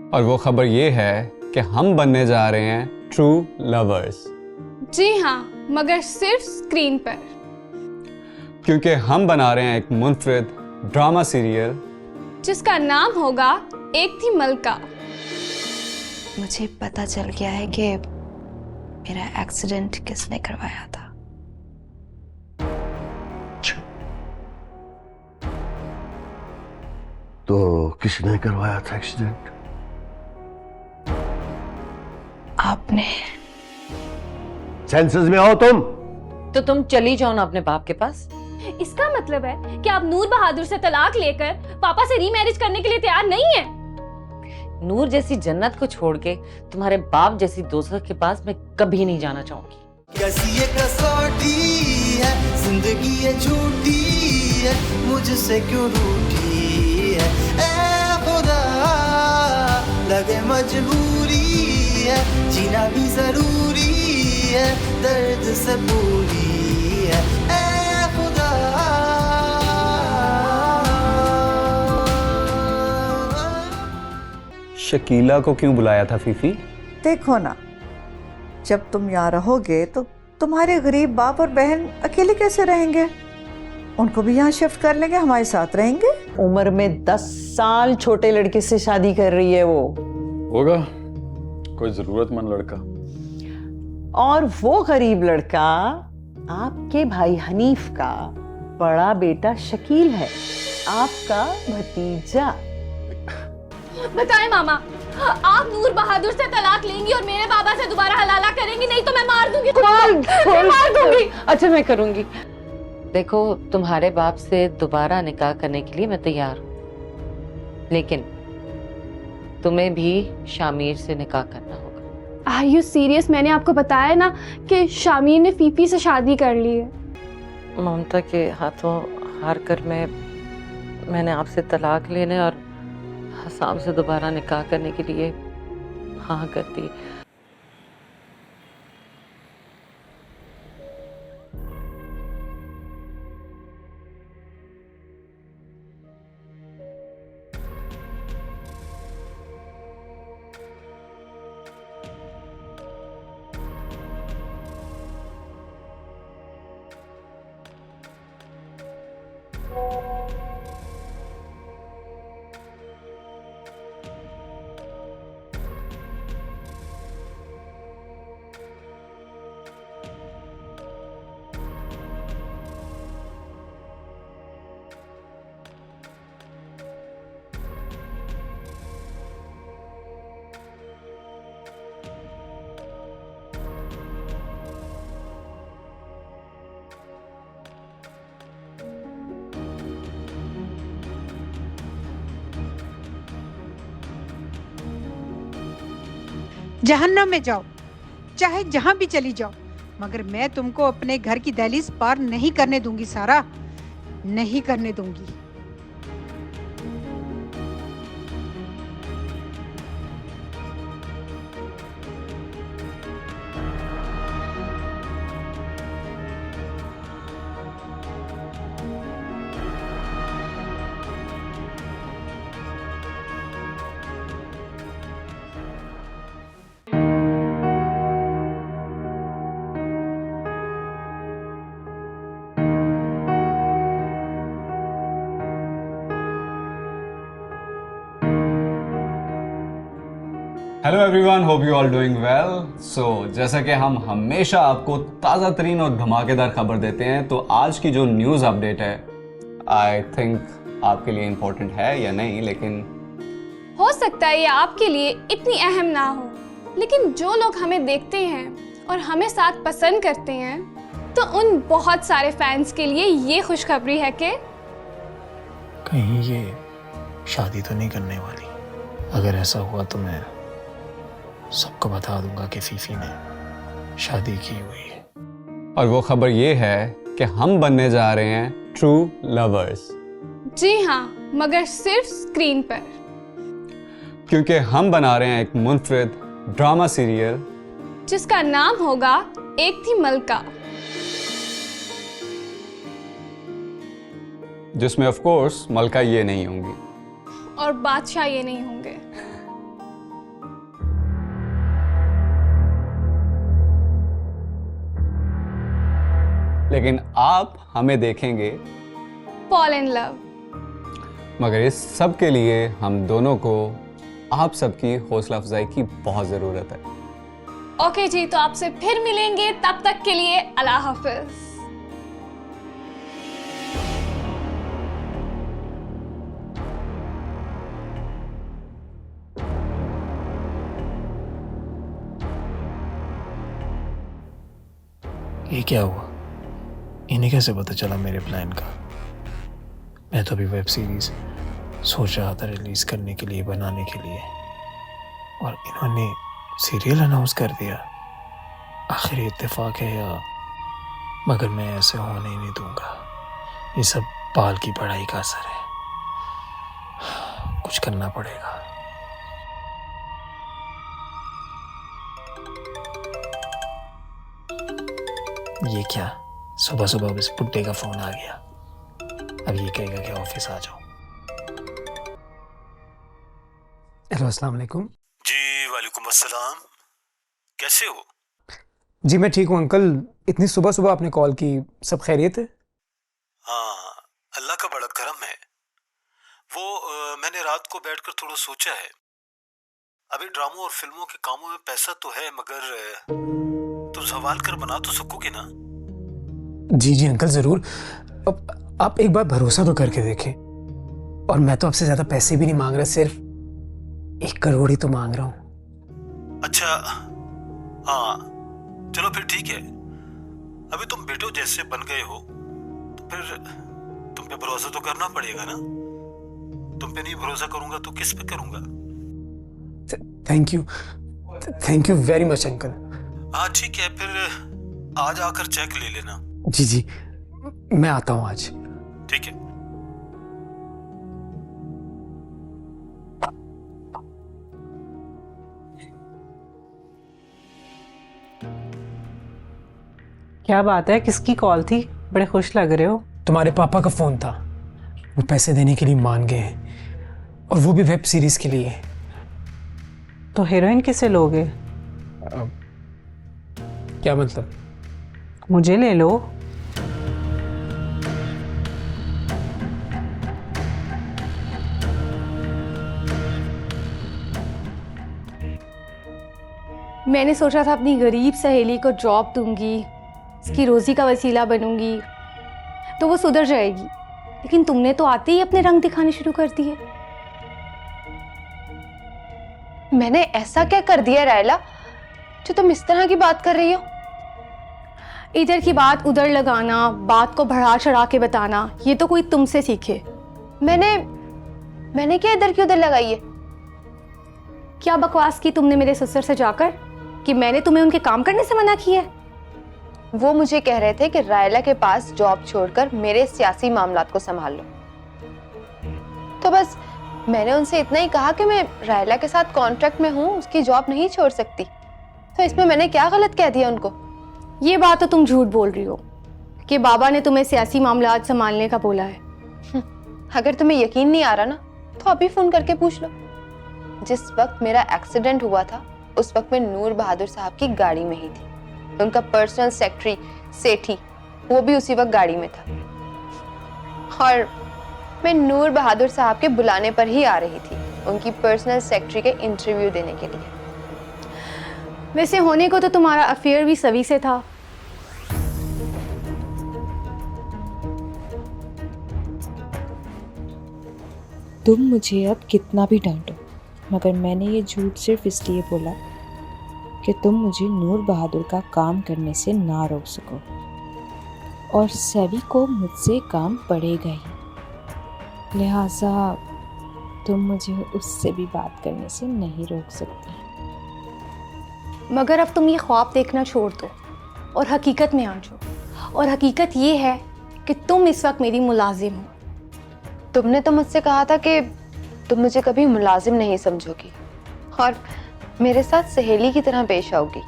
और वो खबर ये है कि हम बनने जा रहे हैं ट्रू लवर्स। जी हाँ, मगर सिर्फ स्क्रीन पर। क्योंकि हम बना रहे हैं एक मुनफरिद ड्रामा सीरियल जिसका नाम होगा एक थी मलका। मुझे पता चल गया है कि मेरा एक्सीडेंट किसने करवाया था। तो किसने करवाया था एक्सीडेंट? आपने। सेंसेस में हो तुम? तो तुम चली जाओ ना अपने बाप के पास। इसका मतलब है कि आप नूर बहादुर से तलाक लेकर पापा से रीमैरिज करने के लिए तैयार नहीं है। नूर जैसी जन्नत को छोड़ के तुम्हारे बाप जैसी दोस्त के पास मैं कभी नहीं जाना चाहूंगी। कैसी ये कसौटी है, जिंदगी ये झूठी है, मुझसे क्यों रूठी है। ए खुदा, लगे मजबूरी है, जीना भी जरूरी है, दर्द से पूरी है। ए खुदा। शकीला को क्यों बुलाया था फीफी? देखो ना, जब तुम यहाँ रहोगे तो तुम्हारे गरीब बाप और बहन अकेले कैसे रहेंगे? उनको भी यहाँ शिफ्ट कर लेंगे, हमारे साथ रहेंगे। उम्र में 10 साल छोटे लड़के से शादी कर रही है वो। होगा कोई जरूरतमंद लड़का। और वो गरीब लड़का आपके भाई हनीफ का बड़ा बेटा शकील है, आपका भतीजा। बताएं मामा, आप नूर बहादुर से तलाक लेंगी और मेरे बाबा से दोबारा हलाला करेंगी, नहीं तो मैं मार दूंगी। मैं मार दूंगी। अच्छा मैं करूंगी। देखो, तुम्हारे बाप से दोबारा निकाह करने के लिए मैं तैयार हूँ, लेकिन तुम्हें भी शामिर से निकाह करना होगा। Are you serious? मैंने आपको बताया ना कि शामिर ने फीफी से शादी कर ली है। ममता के हाथों हार कर मैंने आपसे तलाक लेने और हसाम से दोबारा निकाह करने के लिए हाँ कर दी। जहन्नम में जाओ, चाहे जहां भी चली जाओ, मगर मैं तुमको अपने घर की दहलीज पार नहीं करने दूंगी सारा, नहीं करने दूंगी। Hello everyone, hope you all doing well. So जैसा कि हम हमेशा आपको ताज़ा तरीन और धमाकेदार खबर देते हैं, तो आज की जो न्यूज़ अपडेट है आई थिंक आपके लिए इम्पोर्टेंट है या नहीं, लेकिन हो सकता है ये आपके लिए इतनी अहम ना हो, लेकिन जो लोग हमें देखते हैं और हमें साथ पसंद करते हैं, तो उन बहुत सारे फैंस के लिए ये खुशखबरी है कि कहीं ये शादी तो नहीं करने वाली। अगर ऐसा हुआ तो मैं सबको बता दूंगा कि फीफी ने शादी की हुई है। और वो खबर ये है कि हम बनने जा रहे हैं ट्रू लवर्स। जी हाँ, मगर सिर्फ स्क्रीन पर। क्योंकि हम बना रहे हैं एक मुनफरिद ड्रामा सीरियल जिसका नाम होगा एक थी मलका, जिसमें ऑफ कोर्स मलका ये नहीं होंगी और बादशाह ये नहीं होंगे। लेकिन आप हमें देखेंगे फॉल इन लव। मगर इस सब के लिए हम दोनों को आप सबकी हौसला अफजाई की बहुत ज़रूरत है। ओके जी, तो आपसे फिर मिलेंगे, तब तक के लिए अल्लाह हाफिज। ये क्या हुआ? इन्हें कैसे पता चला मेरे प्लान का? मैं तो अभी वेब सीरीज सोच रहा था रिलीज करने के लिए, बनाने के लिए, और इन्होंने सीरियल अनाउंस कर दिया। आखिर इत्तेफाक है या? मगर मैं ऐसे होने ही नहीं दूंगा। ये सब बाल की पढ़ाई का असर है, कुछ करना पड़ेगा। ये क्या, सुबह सुबह इस बुड्ढे का फोन आ गया। अब ये कहेगा कि ऑफिस आ जाओ। हेलो, अस्सलाम वालेकुम। जी वालेकुम अस्सलाम। कैसे हो? जी मैं ठीक हूँ अंकल। इतनी सुबह सुबह आपने कॉल की, सब खैरियत है? हाँ, अल्लाह का बड़ा करम है। वो मैंने रात को बैठकर थोड़ा सोचा है। अभी ड्रामों और फिल्मों के कामों में पैसा तो है, मगर तुम सवाल कर बना तो सकोगे ना? जी जी अंकल, ज़रूर। अब आप एक बार भरोसा तो करके देखें। और मैं तो आपसे ज़्यादा पैसे भी नहीं मांग रहा, सिर्फ 1 करोड़ ही तो मांग रहा हूँ। अच्छा, हाँ चलो फिर ठीक है। अभी तुम बेटो जैसे बन गए हो तो फिर तुम पे भरोसा तो करना पड़ेगा ना। तुम पे नहीं भरोसा करूंगा तो किस पे करूंगा? Thank you very much uncle. हाँ ठीक है, फिर आज आकर चेक ले लेना। जी जी, मैं आता हूँ आज। ठीक है। क्या बात है, किसकी कॉल थी? बड़े खुश लग रहे हो। तुम्हारे पापा का फोन था, वो पैसे देने के लिए मान गए हैं, और वो भी वेब सीरीज के लिए। तो हीरोइन किसे लोगे? क्या मतलब? मुझे ले लो। मैंने सोचा था अपनी गरीब सहेली को जॉब दूंगी, उसकी रोजी का वसीला बनूंगी तो वो सुधर जाएगी, लेकिन तुमने तो आते ही अपने रंग दिखाने शुरू कर दिए। मैंने ऐसा क्या कर दिया रायला जो तुम इस तरह की बात कर रही हो? इधर की बात उधर लगाना, बात को बढ़ा चढ़ा के बताना, ये तो कोई तुमसे सीखे। मैंने क्या इधर की उधर लगाई है? क्या बकवास की तुमने मेरे ससुर से जाकर कि मैंने तुम्हें उनके काम करने से मना किया है? वो मुझे कह रहे थे कि रायला के पास जॉब छोड़कर मेरे सियासी मामलात को संभाल लो। तो बस मैंने उनसे इतना ही कहा कि मैं रायला के साथ कॉन्ट्रैक्ट में हूँ, उसकी जॉब नहीं छोड़ सकती। तो इसमें मैंने क्या गलत कह दिया उनको? ये बात तो तुम झूठ बोल रही हो कि बाबा ने तुम्हें सियासी मामलात संभालने का बोला है। अगर तुम्हें यकीन नहीं आ रहा ना तो अभी फोन करके पूछ लो। जिस वक्त मेरा एक्सीडेंट हुआ था उस वक्त मैं नूर बहादुर साहब की गाड़ी में ही थी। उनका पर्सनल सेक्रेटरी सेठी वो भी उसी वक्त गाड़ी में था, और मैं नूर बहादुर साहब के बुलाने पर ही आ रही थी उनकी पर्सनल सेक्रेटरी के इंटरव्यू देने के लिए। वैसे होने को तो तुम्हारा अफेयर भी सभी से था। तुम मुझे अब कितना भी डांटो, मगर मैंने ये झूठ सिर्फ इसलिए बोला कि तुम मुझे नूर बहादुर का काम करने से ना रोक सको, और सभी को मुझसे काम पड़ेगा ही, लिहाजा तुम मुझे उससे भी बात करने से नहीं रोक सकते। मगर अब तुम ये ख्वाब देखना छोड़ दो और हकीकत में आ जाओ, और हकीकत ये है कि तुम इस वक्त मेरी मुलाजिम हो। तुमने तो मुझसे कहा था कि तुम मुझे कभी मुलाजिम नहीं समझोगी और मेरे साथ सहेली की तरह पेश आओगी।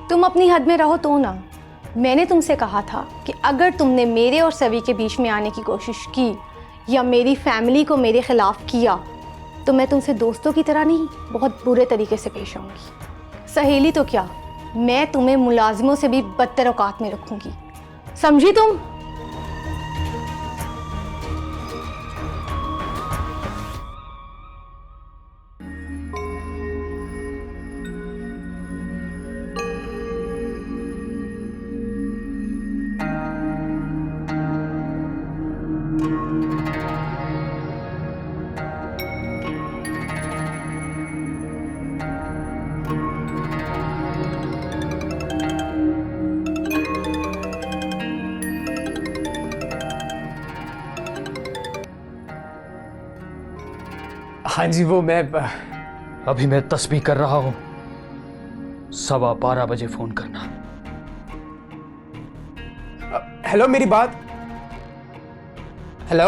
तुम अपनी हद में रहो तो ना। मैंने तुमसे कहा था कि अगर तुमने मेरे और सभी के बीच में आने की कोशिश की या मेरी फैमिली को मेरे खिलाफ किया तो मैं तुमसे दोस्तों की तरह नहीं, बहुत बुरे तरीके से पेश आऊँगी। सहेली तो क्या, मैं तुम्हें मुलाजिमों से भी बदतर औकात में रखूँगी। समझी तुम? हाँ जी, वो मैं अभी मैं तस्बीह कर रहा हूं, 12:15 फोन करना। हेलो, मेरी बात, हेलो।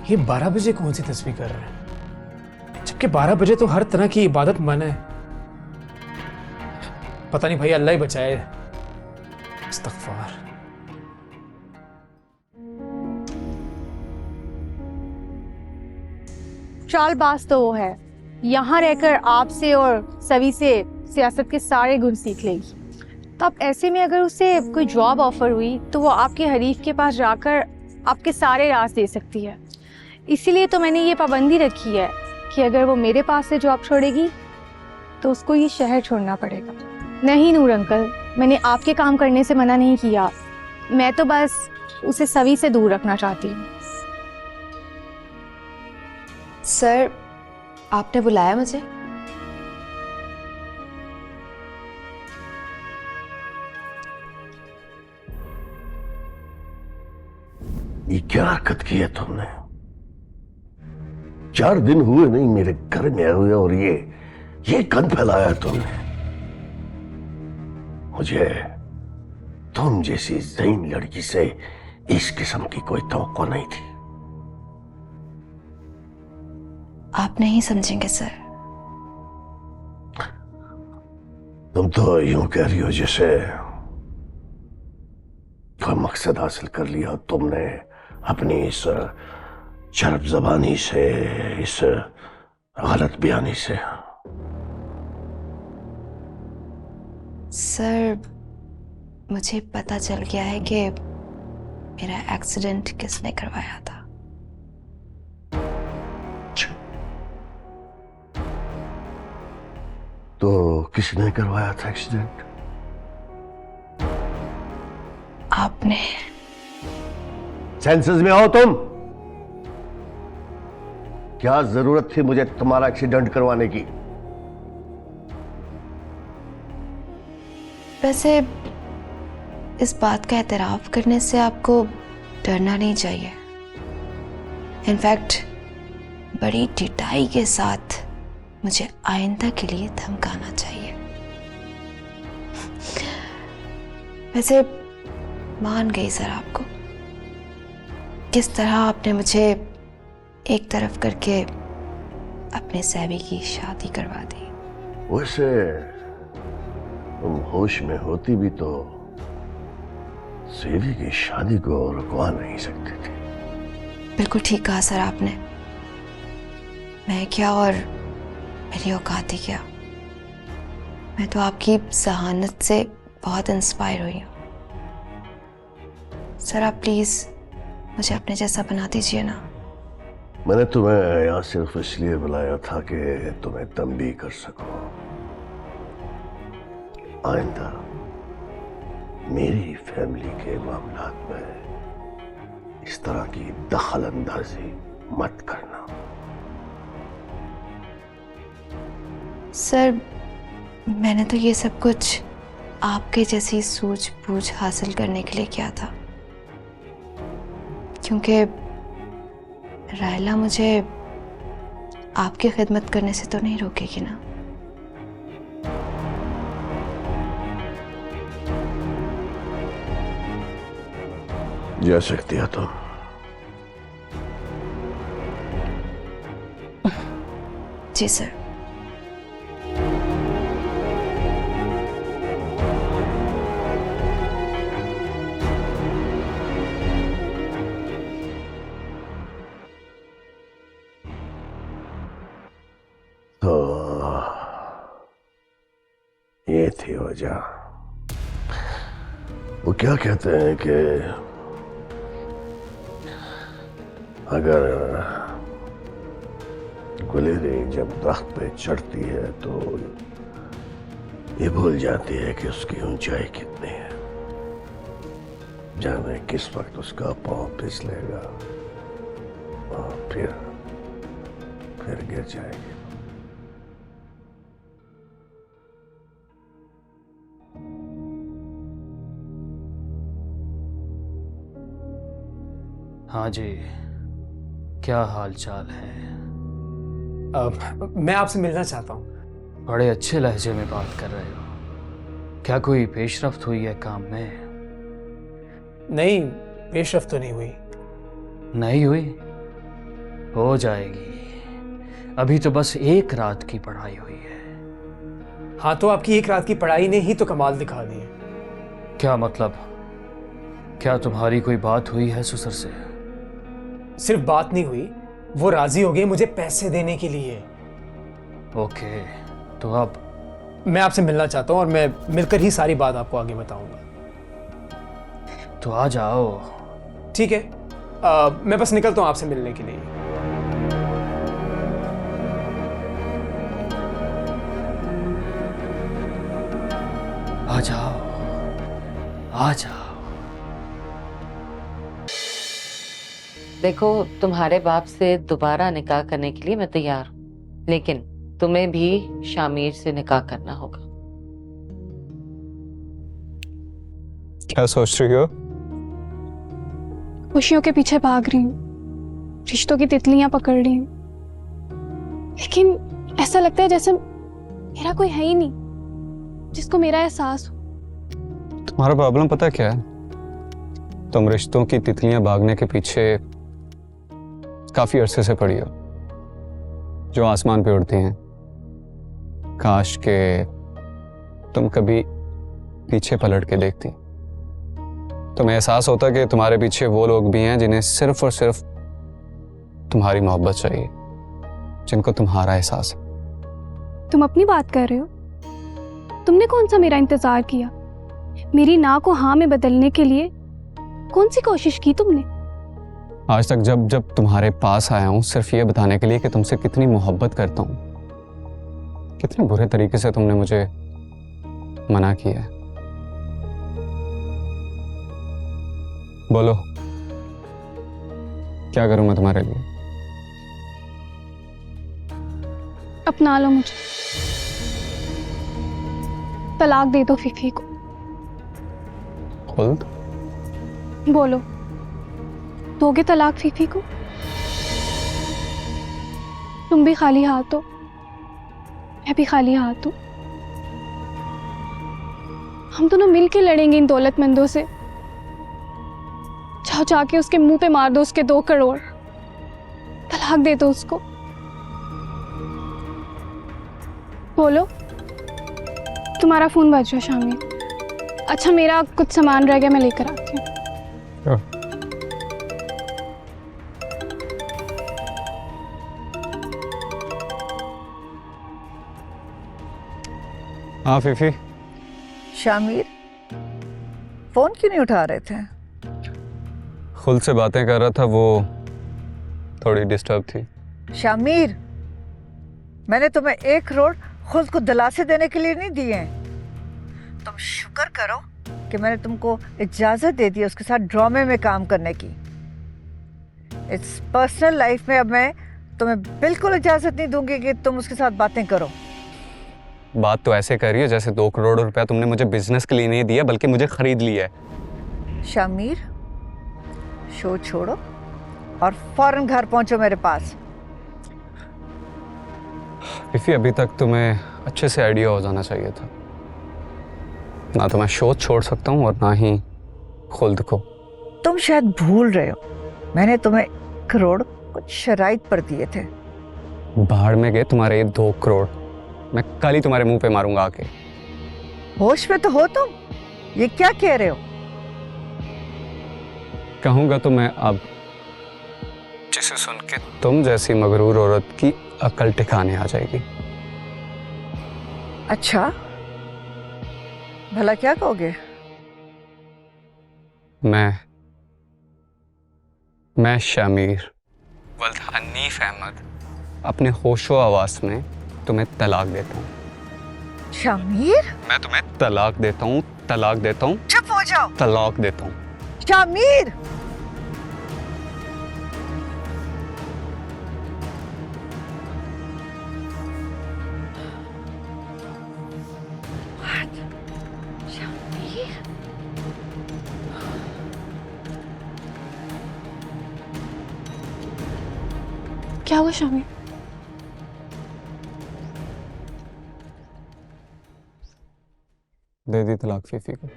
ये 12 बजे कौन सी तस्बीह कर रहे हैं, जबकि 12 बजे तो हर तरह की इबादत मना है। पता नहीं भाई, अल्लाह ही बचाए। इस्तग़फ़ार। चालबाज तो वो है, यहाँ रहकर आपसे और सभी से सियासत के सारे गुण सीख लेगी। तो अब ऐसे में अगर उसे कोई जॉब ऑफर हुई तो वो आपके हरीफ के पास जाकर आपके सारे राज दे सकती है। इसीलिए तो मैंने ये पाबंदी रखी है कि अगर वो मेरे पास से जॉब छोड़ेगी तो उसको ये शहर छोड़ना पड़ेगा। नहीं नूर अंकल, मैंने आपके काम करने से मना नहीं किया, मैं तो बस उसे सभी से दूर रखना चाहती हूँ। सर, आपने बुलाया मुझे? ये क्या हरकत की है तुमने? 4 दिन हुए नहीं मेरे घर में आए हुए और ये गंद फैलाया तुमने। मुझे तुम जैसी ज़हीन लड़की से इस किस्म की कोई तवक्को नहीं थी। आप नहीं समझेंगे सर। तुम तो यूं कह रही हो जैसे कोई मकसद हासिल कर लिया तुमने अपनी इस चरब जबानी से, इस गलत बयानी से। सर, मुझे पता चल गया है कि मेरा एक्सीडेंट किसने करवाया था। तो किसने करवाया था एक्सीडेंट? आपने। सेंसेस में आओ तुम। क्या जरूरत थी मुझे तुम्हारा एक्सीडेंट करवाने की? वैसे इस बात का एतराफ करने से आपको डरना नहीं चाहिए। इनफैक्ट बड़ी ढिठाई के साथ मुझे आइंदा के लिए धमकाना चाहिए। वैसे मान गई सर आपको, किस तरह आपने मुझे एक तरफ करके अपने सहबी की शादी करवा दी। वैसे तुम होश में होती भी तो सेवी की शादी को रुकवा नहीं सकते थे। बिल्कुल ठीक कहा सर आपने। मैं क्या और मेरी औकात ही क्या। मैं तो आपकी जहानत से बहुत इंस्पायर हुई हूँ। सर आप प्लीज मुझे अपने जैसा बना दीजिए ना। मैंने तुम्हें यहाँ सिर्फ इसलिए बुलाया था कि तुम्हें तंबीह कर सकूं। आइंदा मेरी फैमिली के मामलात में इस तरह की दखल अंदाजी मत करना। सर, मैंने तो ये सब कुछ आपके जैसी सूझबूझ हासिल करने के लिए किया था, क्योंकि रायला मुझे आपकी खिदमत करने से तो नहीं रोकेगी ना। जा सकती हो तुम। जी सर। तो ये यही थी वजह। वो क्या कहते हैं कि अगर गुलेरी जब दरख्त पे चढ़ती है तो ये भूल जाती है कि उसकी ऊंचाई कितनी है। जाने किस वक्त उसका पांव फिसलेगा और फिर गिर जाएगी। हाँ जी, क्या हाल चाल है? मैं आपसे मिलना चाहता हूँ। बड़े अच्छे लहजे में बात कर रहे हो। क्या कोई पेशरफ्त हुई है काम में? नहीं, पेशरफ्त तो नहीं हुई। नहीं हुई? हो जाएगी। अभी तो बस एक रात की पढ़ाई हुई है। हाँ, तो आपकी एक रात की पढ़ाई ने ही तो कमाल दिखा दिए। क्या मतलब? क्या तुम्हारी कोई बात हुई है ससुर से? सिर्फ बात नहीं हुई, वो राजी हो गए मुझे पैसे देने के लिए। ओके, तो अब मैं आपसे मिलना चाहता हूँ और मैं मिलकर ही सारी बात आपको आगे बताऊंगा। तो आ जाओ। ठीक है, मैं बस निकलता हूँ आपसे मिलने के लिए। आ जाओ, आ जाओ। देखो, तुम्हारे बाप से दोबारा निकाह करने के लिए मैं तैयार हूँ, लेकिन तुम्हें भी शामिर से निकाह करना होगा। क्या सोच रही हो? खुशियों के पीछे भाग रही हूँ, रिश्तों की तितलियां पकड़ रही हूँ, लेकिन ऐसा लगता है जैसे मेरा कोई है ही नहीं जिसको मेरा एहसास हो। तुम्हारा प्रॉब्लम पता क्या है? तुम रिश्तों की तितलियां भागने के पीछे काफी अरसे से पड़ी हो, जो आसमान पे उड़ती हैं। काश के तुम कभी पीछे पलट के देखती, तुम्हें एहसास होता कि तुम्हारे पीछे वो लोग भी हैं जिन्हें सिर्फ और सिर्फ तुम्हारी मोहब्बत चाहिए, जिनको तुम्हारा एहसास है। तुम अपनी बात कर रहे हो? तुमने कौन सा मेरा इंतजार किया? मेरी ना को हाँ में बदलने के लिए कौन सी कोशिश की तुमने? आज तक जब जब तुम्हारे पास आया हूं, सिर्फ ये बताने के लिए कि तुमसे कितनी मोहब्बत करता हूं, कितने बुरे तरीके से तुमने मुझे मना किया है। बोलो, क्या करूं मैं तुम्हारे लिए? अपना लो मुझे, तलाक दे दो फीफी को। खुल्द? बोलो, दोगे तलाक फीफी को? तुम भी खाली हाथ हो, मैं भी खाली हाथ हूं। हम दोनों मिलके लड़ेंगे इन दौलतमंदों से। जाओ जाके उसके मुंह पे मार दो उसके 2 करोड़, तलाक दे दो उसको। बोलो। तुम्हारा फोन बज रहा शामिर। अच्छा, मेरा कुछ सामान रह गया, मैं लेकर आती हूँ। हाँ फीफी। शामिर, फोन क्यों नहीं उठा रहे थे? खुद से बातें कर रहा था, वो थोड़ी डिस्टर्ब थी। शामिर, मैंने तुम्हें 1 करोड़ खुद को दिलासे देने के लिए नहीं दिए हैं। तुम शुक्र करो कि मैंने तुमको इजाजत दे दी उसके साथ ड्रामे में काम करने की। इस पर्सनल लाइफ में अब मैं तुम्हें बिल्कुल इजाजत नहीं दूंगी कि तुम उसके साथ बातें करो। बात तो ऐसे कर रही है जैसे 2 करोड़ रुपया तुमने मुझे बिजनेस के लिए नहीं दिया, बल्कि मुझे खरीद लिया है। शामिर, शो छोड़ो और फौरन घर पहुंचो मेरे पास। फीफी, अभी तक तुम्हें अच्छे से आइडिया हो जाना चाहिए था। ना तो मैं शो छोड़ सकता हूँ और ना ही खुल्द को। तुम शायद भूल रहे हो, मैंने तुम्हें 1 करोड़ कुछ शराइत पर दिए थे। बाहर में गए तुम्हारे 2 करोड़, मैं कल ही तुम्हारे मुंह पे मारूंगा आके। होश में तो हो तुम? ये क्या कह रहे हो? कहूंगा तो मैं अब, जिसे सुन के तुम जैसी मगरूर औरत की अकल ठिकाने आ जाएगी। अच्छा, भला क्या कहोगे? मैं शामिर वल्द हनीफ अहमद अपने होशो आवास में तुम्हें तलाक देता हूँ। शामिर, मैं तुम्हें तलाक देता हूँ, तलाक देता हूँ, चुप हो जाओ। तलाक देता हूँ। शामिर, क्या हुआ शामिर? दे दी तलाक फीफी को।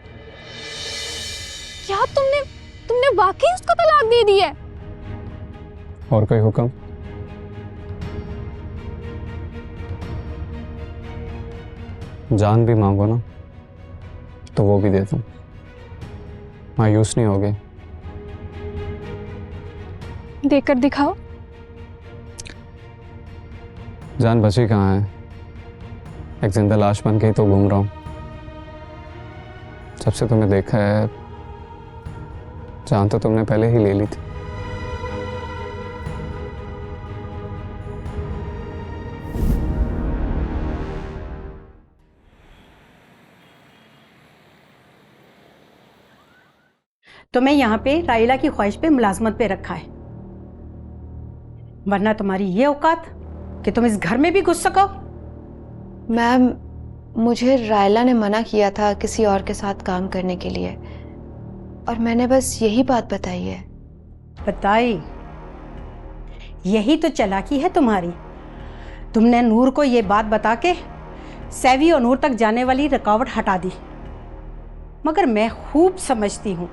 क्या तुमने वाकई उसको तलाक दे दी है? और कोई हुक्म? जान भी मांगो ना तो वो भी दे दूं। मायूस नहीं होगे? देकर दिखाओ। जान बची कहाँ है? एक जिंदा लाश बन के ही तो घूम रहा हूँ। जब से तुम्हें देखा है जान तो तुमने पहले ही ले ली थी। तुम्हें यहाँ पे राइला की ख्वाहिश पे मुलाजमत पे रखा है, वरना तुम्हारी ये औकात कि तुम इस घर में भी घुस सको। मैम, मुझे रायला ने मना किया था किसी और के साथ काम करने के लिए, और मैंने बस यही बात बताई है। बताई? यही तो चालाकी है तुम्हारी। तुमने नूर को ये बात बता के सैवी और नूर तक जाने वाली रुकावट हटा दी। मगर मैं खूब समझती हूँ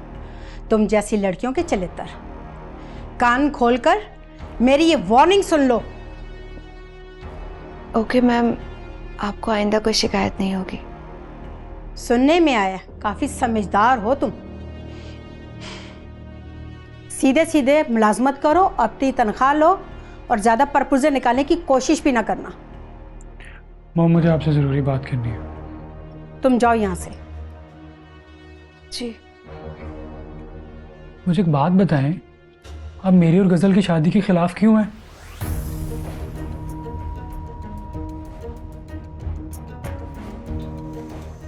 तुम जैसी लड़कियों के चलित्र। कान खोलकर मेरी ये वार्निंग सुन लो। ओके मैम, आपको आइंदा कोई शिकायत नहीं होगी। सुनने में आया काफी समझदार हो तुम। सीधे सीधे मुलाजमत करो, अपनी तनख्वाह लो और ज्यादा परपुर्जे निकालने की कोशिश भी ना करना। मॉम, मुझे आपसे जरूरी बात करनी है। तुम जाओ यहाँ से। जी। मुझे एक बात बताएं, आप मेरी और गजल की शादी के खिलाफ क्यों हैं?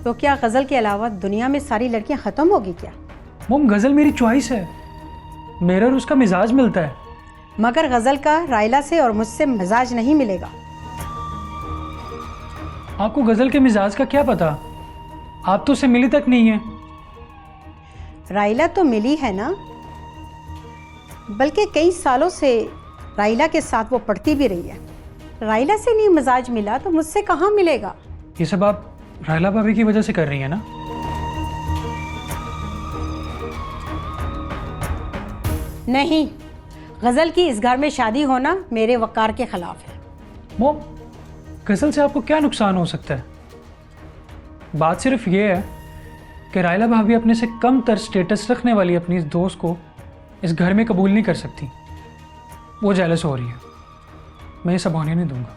तो क्या गजल के अलावा दुनिया में सारी लड़कियां खत्म होगी क्या? मॉम, गजल मेरी चॉइस है, मेरा और उसका मिजाज मिलता है। मगर गजल का राइला से और मुझसे मिजाज नहीं मिलेगा। आपको गजल के मिजाज का क्या पता? आप तो उससे मिली तक नहीं है। राइला तो मिली है ना, बल्कि कई सालों से राइला के साथ वो पढ़ती भी रही है। राइला से नहीं मिजाज मिला तो मुझसे कहाँ मिलेगा? ये सब आप राइला भाभी की वजह से कर रही हैं ना? नहीं, गजल की इस घर में शादी होना मेरे वकार के खिलाफ है। मॉम, गजल से आपको क्या नुकसान हो सकता है? बात सिर्फ ये है कि राइला भाभी अपने से कम तर स्टेटस रखने वाली अपनी इस दोस्त को इस घर में कबूल नहीं कर सकती। वो जेलस हो रही है। मैं ये सब होने नहीं दूंगा।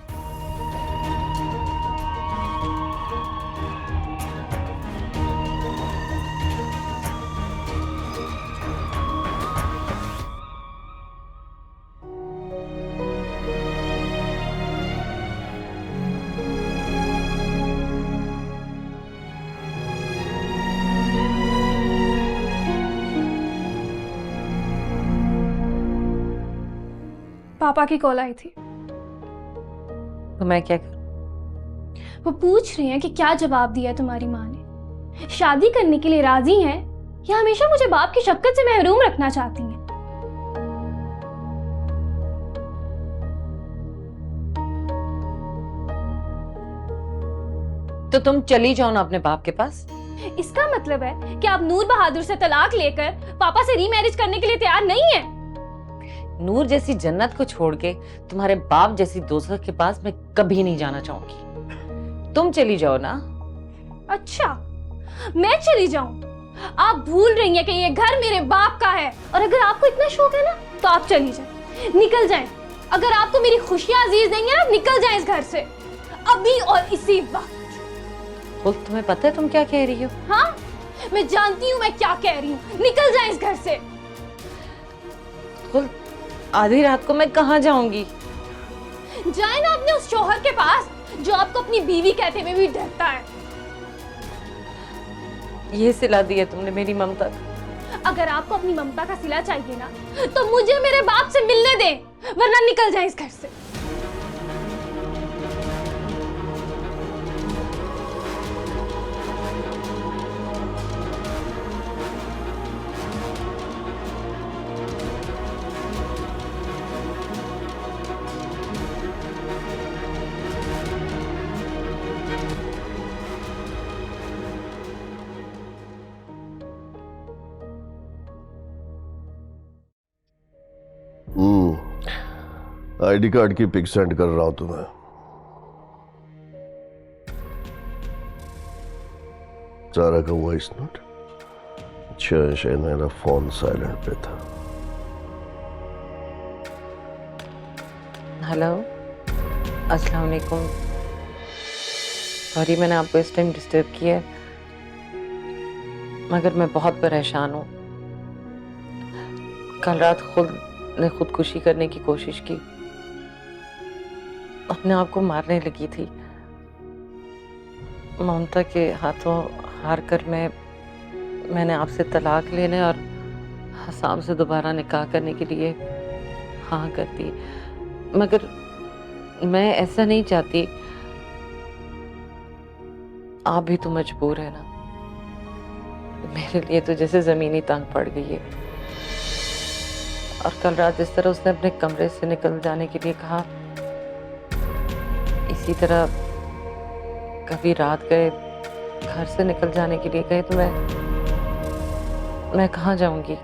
पापा की कॉल आई थी। तो मैं क्या करूं? वो पूछ रही हैं कि क्या जवाब दिया तुम्हारी माँ ने। शादी करने के लिए राजी हैं या हमेशा मुझे बाप की शफकत से महरूम रखना चाहती हैं? तो तुम चली जाओ ना अपने बाप के पास। इसका मतलब है कि आप नूर बहादुर से तलाक लेकर पापा से रीमैरिज करने के लिए तैयार नहीं है? नूर जैसी जन्नत को छोड़ के तुम्हारे बाप जैसी दोस्त के पास मैं कभी नहीं जाना चाहूंगी। तुम चली जाओ ना। अच्छा, मैं चली जाऊं? आप भूल रही हैं कि ये घर मेरे बाप का है, और अगर आपको इतना शौक है ना तो आप चली जाएं, निकल जाएं। अगर आपको मेरी खुशियां अजीज नहीं है ना, निकल जाएं इस घर से अभी और इसी वक्त। खुद तुम्हें पता है तुम क्या कह रही हो? हाँ, मैं जानती हूँ मैं क्या कह रही हूँ। निकल जाए इस घर से। खुद आधी रात को मैं कहाँ जाऊंगी? जाए ना अपने उस शौहर के पास जो आपको अपनी बीवी कहते हुए भी डरता है। ये सिला दी है तुमने मेरी ममता का। अगर आपको अपनी ममता का सिला चाहिए ना, तो मुझे मेरे बाप से मिलने दें, वरना निकल जाए इस घर से। आईडी कार्ड की पिक सेंड कर रहा हूं तुम्हें। सारा का वॉइस नोट। अच्छा, शायद मेरा फोन साइलेंट पे था। हेलो, अस्सलाम वालेकुम। सॉरी मैंने आपको इस टाइम डिस्टर्ब किया है, मगर मैं बहुत परेशान हूँ। कल रात खुदकुशी करने की कोशिश की, अपने आप को मारने लगी थी। ममता के हाथों हार कर मैंने आपसे तलाक लेने और हसाम से दोबारा निकाह करने के लिए हाँ कर दी, मगर मैं ऐसा नहीं चाहती। आप भी तो मजबूर है ना। मेरे लिए तो जैसे जमीनी तंग पड़ गई है। और कल रात जिस तरह उसने अपने कमरे से निकल जाने के लिए कहा, इसी तरह कभी रात गए घर से निकल जाने के लिए कहे तो मैं कहाँ जाऊंगी?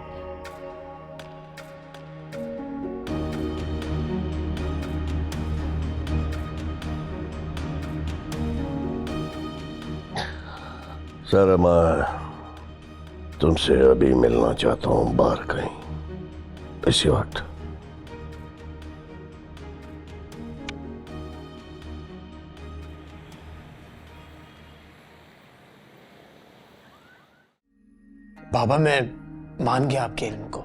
सर, मैं तुमसे अभी मिलना चाहता हूं बाहर कहीं, इसी वक्त। बाबा, मैं मान गया आपके इल्म को।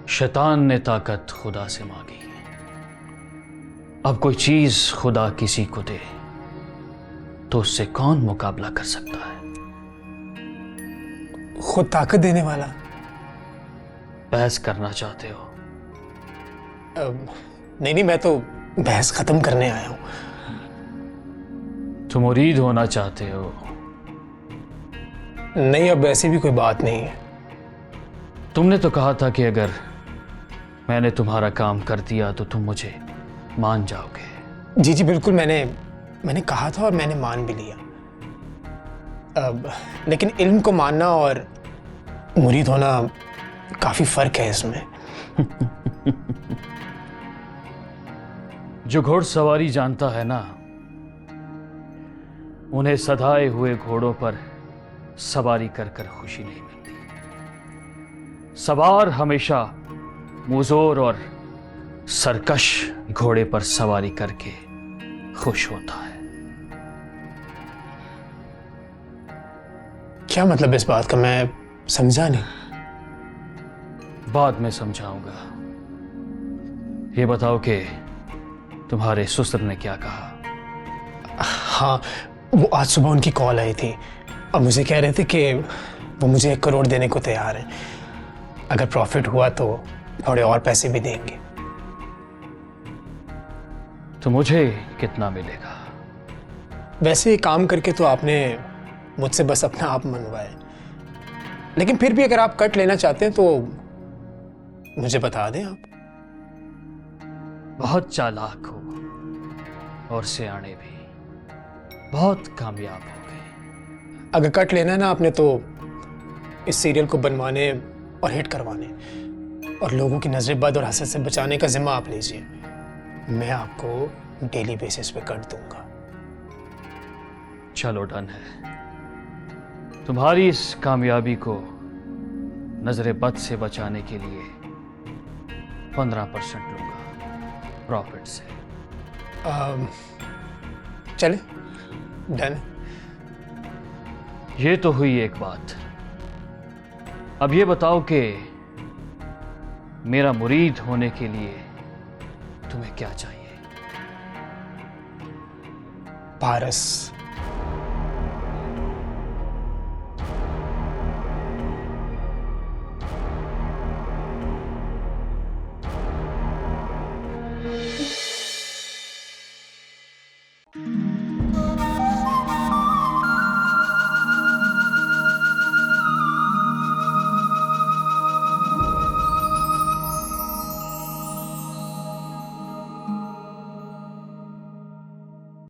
शैतान ने ताकत खुदा से मांगी। अब कोई चीज खुदा किसी को दे तो उससे कौन मुकाबला कर सकता है? खुद ताकत देने वाला। बहस करना चाहते हो? नहीं, मैं तो बहस खत्म करने आया हूं। तुम मुरीद होना चाहते हो? नहीं, अब ऐसी भी कोई बात नहीं है। तुमने तो कहा था कि अगर मैंने तुम्हारा काम कर दिया तो तुम मुझे मान जाओगे। जी बिल्कुल, मैंने कहा था और मैंने मान भी लिया। लेकिन इल्म को मानना और मुरीद होना काफी फर्क है इसमें। जो घोड़सवारी जानता है ना, उन्हें सधाए हुए घोड़ों पर सवारी कर कर खुशी नहीं मिलती। सवार हमेशा मुजोर और सरकश घोड़े पर सवारी करके खुश होता है। क्या मतलब इस बात का? मैं समझा नहीं। बाद में समझाऊंगा। ये बताओ कि तुम्हारे ससुर ने क्या कहा? हाँ, वो आज सुबह उनकी कॉल आई थी और मुझे कह रहे थे कि वो मुझे 1 करोड़ देने को तैयार हैं। अगर प्रॉफिट हुआ तो थोड़े और पैसे भी देंगे। तो मुझे कितना मिलेगा? वैसे काम करके तो आपने मुझसे बस अपना आप मनवाया, लेकिन फिर भी अगर आप कट लेना चाहते हैं तो मुझे बता दें आप। बहुत चालाक हो और सियाने भी, बहुत कामयाब हो गए। अगर कट लेना है ना आपने, तो इस सीरियल को बनवाने और हिट करवाने और लोगों की नजरें बद और हसद से बचाने का जिम्मा आप लीजिए। मैं आपको डेली बेसिस पे कट दूंगा। चलो, डन है। तुम्हारी इस कामयाबी को नजरे बद से बचाने के लिए 15% लूंगा प्रॉफिट से। चले। डन। ये तो हुई एक बात। अब ये बताओ कि मेरा मुरीद होने के लिए तुम्हें क्या चाहिए? पारस,